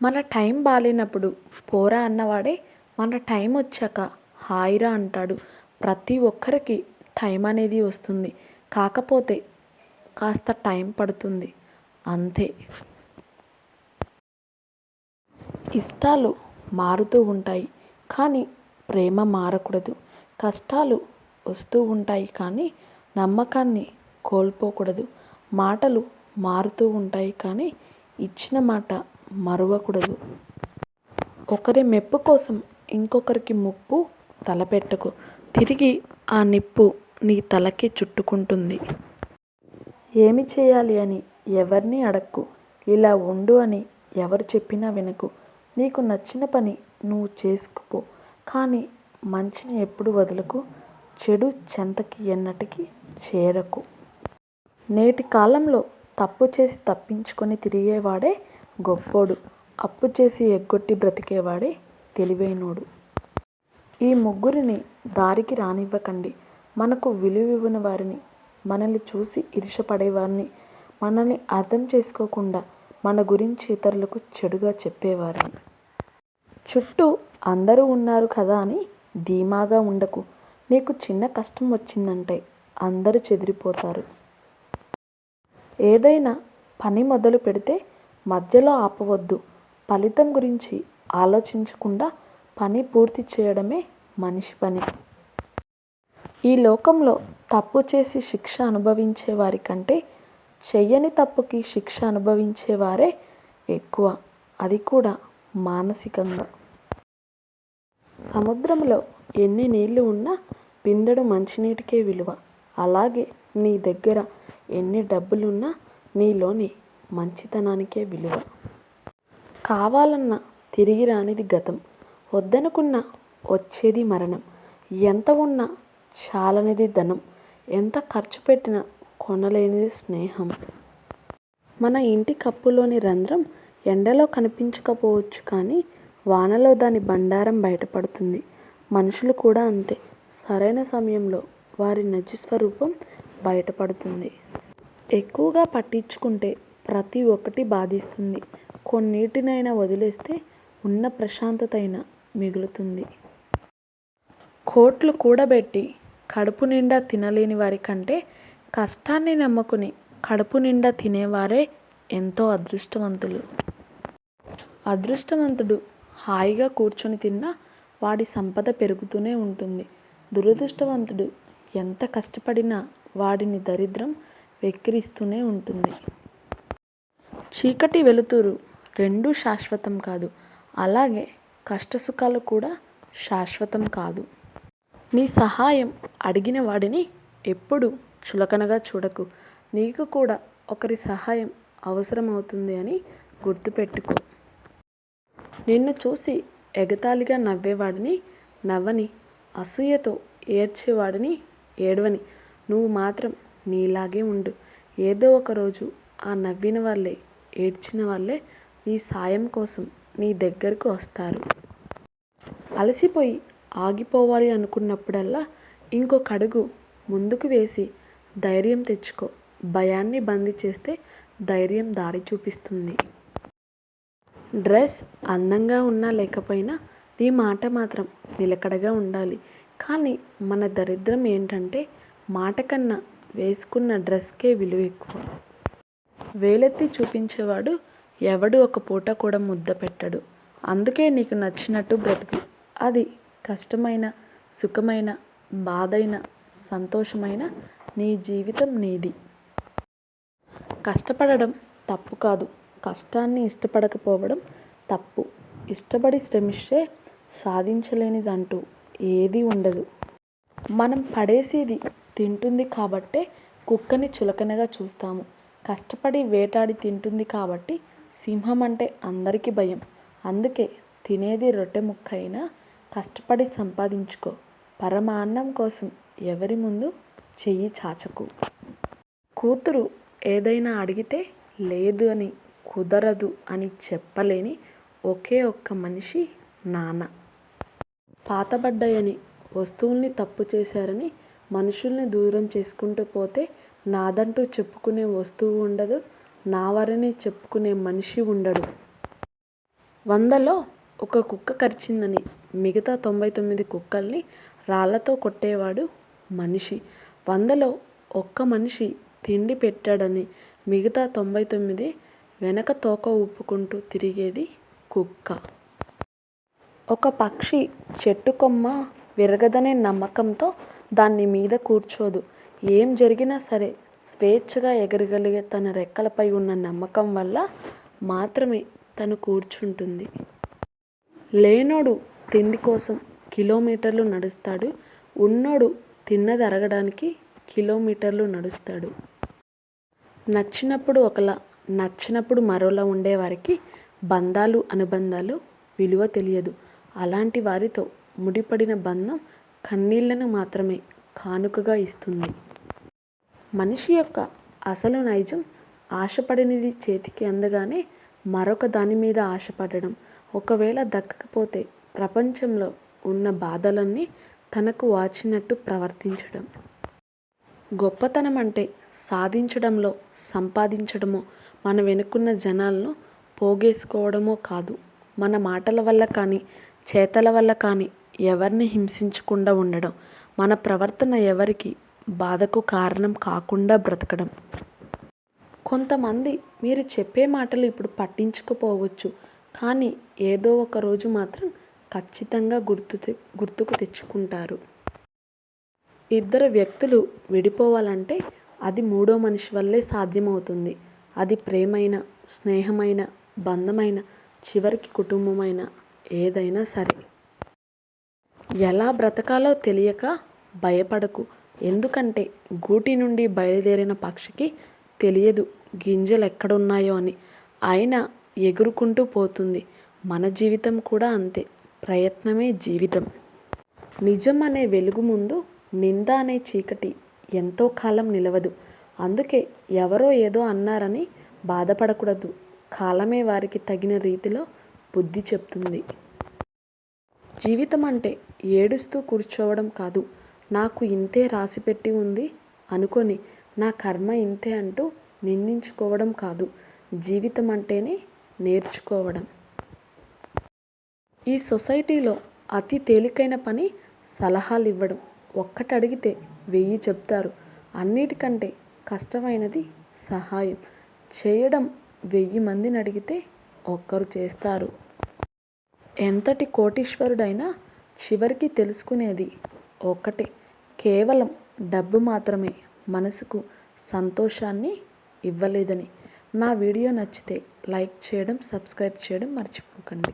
మన టైం బాలేనప్పుడు పోరా అన్నవాడే మన టైం వచ్చాక హాయిరా అంటాడు. ప్రతి ఒక్కరికి టైం అనేది వస్తుంది, కాకపోతే కాస్త టైం పడుతుంది అంతే. ఇష్టాలు మారుతూ ఉంటాయి కానీ ప్రేమ మారకూడదు. కష్టాలు వస్తూ ఉంటాయి కానీ నమ్మకాన్ని కోల్పోకూడదు. మాటలు మారుతూ ఉంటాయి కానీ ఇచ్చిన మాట మరువకూడదు. ఒకరి మెప్పు కోసం ఇంకొకరికి ముప్పు తలపెట్టకు. తిరిగి ఆ నిప్పు నీ తలకే చుట్టుకుంటుంది. ఏమి చేయాలి అని ఎవరిని అడక్కు. ఇలా ఉండు అని ఎవరు చెప్పినా వినకు. నీకు నచ్చిన పని నువ్వు చేసుకుపో, కానీ మంచిని ఎప్పుడు వదలకు. చెడు చెంతకి ఎన్నటికీ చేరకు. నేటి కాలంలో తప్పు చేసి తప్పించుకొని తిరిగేవాడే గొప్పోడు. అప్పు చేసి ఎగ్గొట్టి బ్రతికేవాడే తెలివైనోడు. ఈ ముగ్గురిని దారికి రానివ్వకండి. మనకు విలువివ్వని వారిని, మనల్ని చూసి ఈర్ష్యపడేవారిని, మనల్ని అర్థం చేసుకోకుండా మన గురించి ఇతరులకు చెడుగా చెప్పేవారిని. చుట్టూ అందరూ ఉన్నారు కదా అని ధీమాగా ఉండకు. నీకు చిన్న కష్టం వచ్చిందంటే అందరూ చెదిరిపోతారు. ఏదైనా పని మొదలు పెడితే మధ్యలో ఆపవద్దు. ఫలితం గురించి ఆలోచించకుండా పని పూర్తి చేయడమే మనిషి పని. ఈ లోకంలో తప్పు చేసి శిక్ష అనుభవించే వారి కంటే చెయ్యని తప్పుకి శిక్ష అనుభవించేవారే ఎక్కువ, అది కూడా మానసికంగా. సముద్రంలో ఎన్ని నీళ్లు ఉన్నా బిందెడు మంచినీటికే విలువ. అలాగే నీ దగ్గర ఎన్ని డబ్బులున్నా నీలోని మంచితనానికే విలువ. కావాలన్నా తిరిగి రానిది గతం, వద్దనుకున్నా వచ్చేది మరణం. ఎంత ఉన్నా చాలనిది ధనం, ఎంత ఖర్చు పెట్టినా కొనలేనిది స్నేహం. మన ఇంటి కప్పులోని రంధ్రం ఎండలో కనిపించకపోవచ్చు కానీ వానలో దాని బండారం బయటపడుతుంది. మనుషులు కూడా అంతే. సరైన సమయంలో వారి నిజస్వరూపం బయటపడుతుంది. ఎక్కువగా పట్టించుకుంటే ప్రతి ఒక్కటి బాధిస్తుంది. కొన్నిటినైనా వదిలేస్తే ఉన్న ప్రశాంతత అయినా మిగులుతుంది. కోట్లు కూడబెట్టి కడుపు నిండా తినలేని వారి కంటే కష్టాన్ని నమ్ముకుని కడుపు నిండా తినేవారే ఎంతో అదృష్టవంతులు. అదృష్టవంతుడు హాయిగా కూర్చొని తిన్నా వాడి సంపద పెరుగుతూనే ఉంటుంది. దురదృష్టవంతుడు ఎంత కష్టపడినా వాడిని దరిద్రం వెక్కిరిస్తూనే ఉంటుంది. చీకటి వెలుతురు రెండూ శాశ్వతం కాదు, అలాగే కష్టసుఖాలు కూడా శాశ్వతం కాదు. నీ సహాయం అడిగిన వాడిని ఎప్పుడూ చులకనగా చూడకు. నీకు కూడా ఒకరి సహాయం అవసరమవుతుంది అని గుర్తుపెట్టుకో. నిన్ను చూసి ఎగతాళిగా నవ్వేవాడిని నవ్వని, అసూయతో ఏడ్చేవాడిని ఏడవని. నువ్వు మాత్రం నీలాగే ఉండు. ఏదో ఒకరోజు ఆ నవ్విన వాళ్ళే, ఏడ్చిన వాళ్ళే నీ సాయం కోసం నీ దగ్గరకు వస్తారు. అలసిపోయి ఆగిపోవాలి అనుకున్నప్పుడల్లా ఇంకొక అడుగు ముందుకు వేసి ధైర్యం తెచ్చుకో. భయాన్ని బందీ చేస్తే ధైర్యం దారి చూపిస్తుంది. డ్రెస్ అందంగా ఉన్నా లేకపోయినా నీ మాట మాత్రం నిలకడగా ఉండాలి. కానీ మన దరిద్రం ఏంటంటే మాట కన్నా వేసుకున్న డ్రెస్కే విలువ ఎక్కువ. వేలెత్తి చూపించేవాడు ఎవడు ఒక పూట కూడా ముద్ద పెట్టడు. అందుకే నీకు నచ్చినట్టు బ్రతుకు. అది కష్టమైన, సుఖమైన, బాధైన, సంతోషమైన నీ జీవితం నీది. కష్టపడడం తప్పు కాదు, కష్టాన్ని ఇష్టపడకపోవడం తప్పు. ఇష్టపడి శ్రమిస్తే సాధించలేనిదంటూ ఏదీ ఉండదు. మనం పడేసేది తింటుంది కాబట్టే కుక్కని చులకనగా చూస్తాము. కష్టపడి వేటాడి తింటుంది కాబట్టి సింహం అంటే అందరికీ భయం. అందుకే తినేది రొట్టె ముక్క అయినా కష్టపడి సంపాదించుకో. పరమాన్నం కోసం ఎవరి ముందు చెయ్యి చాచకు. కూతురు ఏదైనా అడిగితే లేదు అని, కుదరదు అని చెప్పలేని ఒకే ఒక్క మనిషి నాన్న. పాతబడ్డాయని, వస్తువుల్ని తప్పు చేశారని మనుషుల్ని దూరం చేసుకుంటూ పోతే నాదంటూ చెప్పుకునే వస్తువు ఉండదు, నా వారని చెప్పుకునే మనిషి ఉండడు. 100లో ఒక కుక్క కరిచిందని మిగతా 99 కుక్కల్ని రాళ్లతో కొట్టేవాడు మనిషి. 100లో ఒక్క మనిషి తిండి పెట్టాడని మిగతా 99 వెనక తోక ఊపుకుంటూ తిరిగేది కుక్క. ఒక పక్షి చెట్టు కొమ్మ విరగదనే నమ్మకంతో దాని మీద కూర్చోదు. ఏం జరిగినా సరే స్వేచ్ఛగా ఎగరగలిగే తన రెక్కలపై ఉన్న నమ్మకం వల్ల మాత్రమే తను కూర్చుంటుంది. లేనోడు తిండి కోసం కిలోమీటర్లు నడుస్తాడు. ఉన్నోడు తిన్నది అరగడానికి కిలోమీటర్లు నడుస్తాడు. నచ్చినప్పుడు ఒకలా, నచ్చనప్పుడు మరోలా ఉండేవారికి బంధాలు, అనుబంధాలు విలువ తెలియదు. అలాంటి వారితో ముడిపడిన బంధం కన్నీళ్లను మాత్రమే కానుకగా ఇస్తుంది. మనిషి యొక్క అసలు నైజం ఆశపడినది చేతికి అందగానే మరొక దాని మీద ఆశపడడం. ఒకవేళ దక్కకపోతే ప్రపంచంలో ఉన్న బాధలన్నీ తనకు వాచినట్టు ప్రవర్తించడం. గొప్పతనం అంటే సాధించడంలో, సంపాదించడమో, మన వెనుకున్న జనాలను పోగేసుకోవడమో కాదు. మన మాటల వల్ల కానీ, చేతల వల్ల కానీ ఎవరిని హింసించకుండా ఉండడం. మన ప్రవర్తన ఎవరికి బాధకు కారణం కాకుండా బ్రతకడం. కొంతమంది మీరు చెప్పే మాటలు ఇప్పుడు పట్టించుకోపోవచ్చు, కానీ ఏదో ఒక రోజు మాత్రం ఖచ్చితంగా గుర్తుకు తెచ్చుకుంటారు. ఇద్దరు వ్యక్తులు విడిపోవాలంటే అది మూడో మనిషి వల్లే సాధ్యమవుతుంది. అది ప్రేమైన, స్నేహమైన, బంధమైన, చివరికి కుటుంబమైన ఏదైనా సరే. ఎలా బ్రతకాలో తెలియక భయపడకు. ఎందుకంటే గూటి నుండి బయలుదేరిన పక్షికి తెలియదు గింజలు ఎక్కడున్నాయో అని. అయినా ఎగురుకుంటూ పోతుంది. మన జీవితం కూడా అంతే. ప్రయత్నమే జీవితం. నిజం అనే వెలుగు ముందు నింద అనే చీకటి ఎంతో కాలం నిలవదు. అందుకే ఎవరో ఏదో అన్నారని బాధపడకూడదు. కాలమే వారికి తగిన రీతిలో బుద్ధి చెప్తుంది. జీవితం అంటే ఏడుస్తూ కూర్చోవడం కాదు. నాకు ఇంతే రాసిపెట్టి ఉంది అనుకొని నా కర్మ ఇంతే అంటూ నిందించుకోవడం కాదు. జీవితం అంటేనే నేర్చుకోవడం. ఈ సొసైటీలో అతి తేలికైన పని సలహాలు ఇవ్వడం. ఒక్కటి అడిగితే 1000 చెప్తారు. అన్నిటికంటే కష్టమైనది సహాయం చేయడం. 1000 మందిని అడిగితే ఒక్కరు చేస్తారు. ఎంతటి కోటీశ్వరుడైనా చివరికి తెలుసుకునేది ఒక్కటే, కేవలం డబ్బు మాత్రమే మనసుకు సంతోషాన్ని ఇవ్వలేదని. నా వీడియో నచ్చితే లైక్ చేయడం, సబ్స్క్రైబ్ చేయడం మర్చిపోకండి.